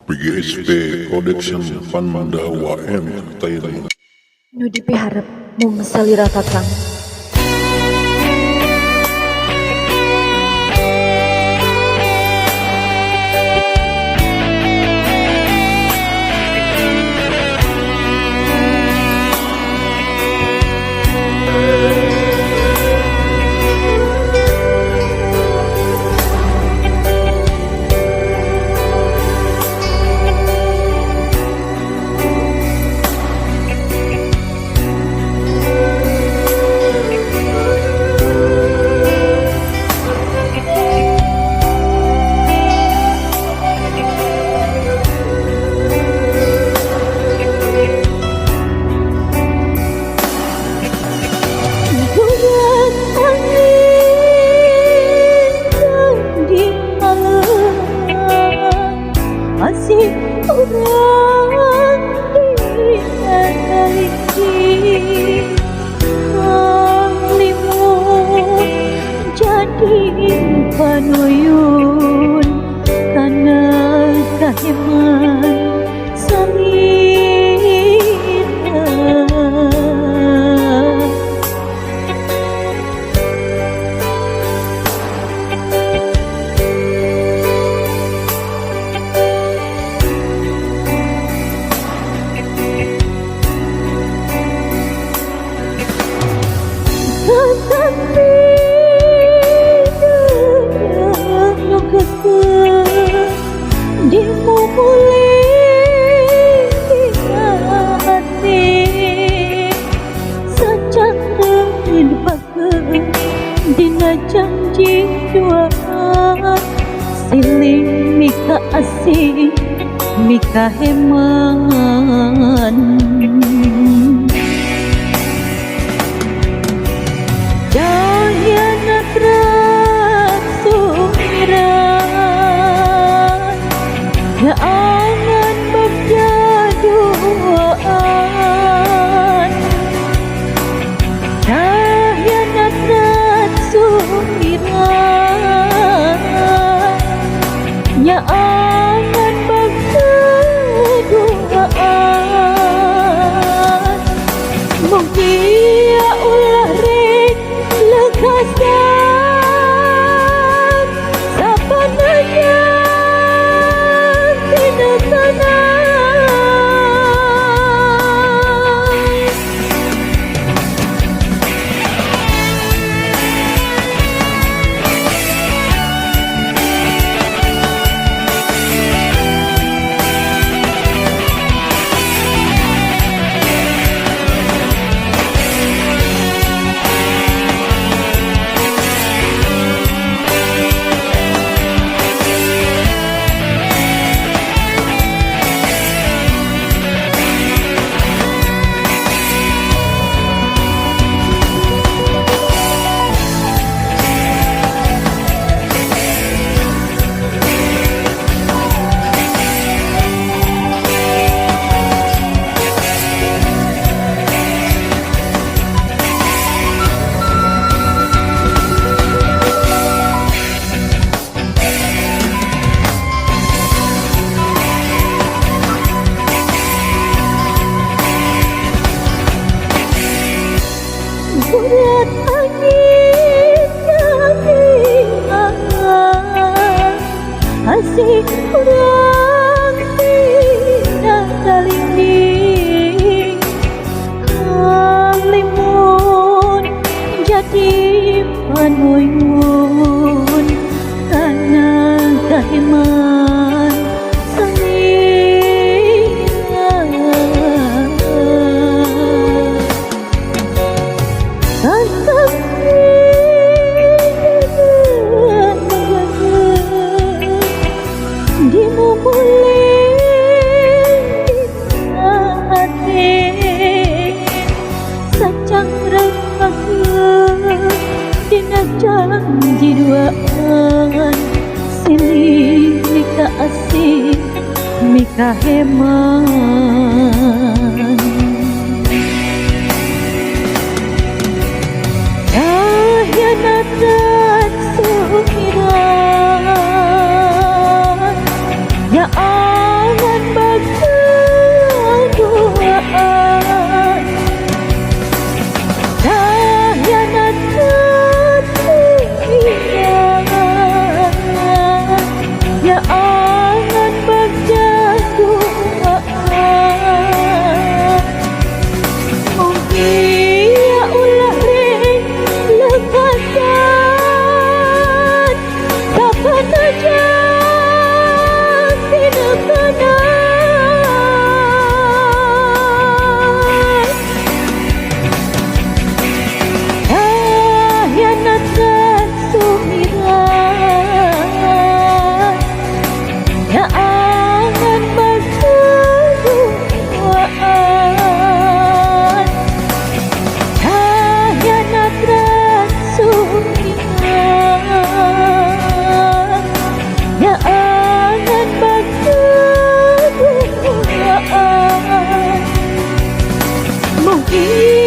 PGSP Production Panmandawa Entertainment. Nu dipiharep mung salira kakang. Masih orang dianaliki Limun jadi panuyun karena kaheman salira janji doa siling mika asih mika heman daya natrat sumiran ya angan berjaduaan daya natrat sumiran ya angan berjaduaan mungkin ulah ring lekasan sapananya tidak tenang berat angin dari angan asih orang tidak kali kalimun jadi panuyun karena kaheman janji duaan silih mika asih mika heman daya natrat sumiran ya Di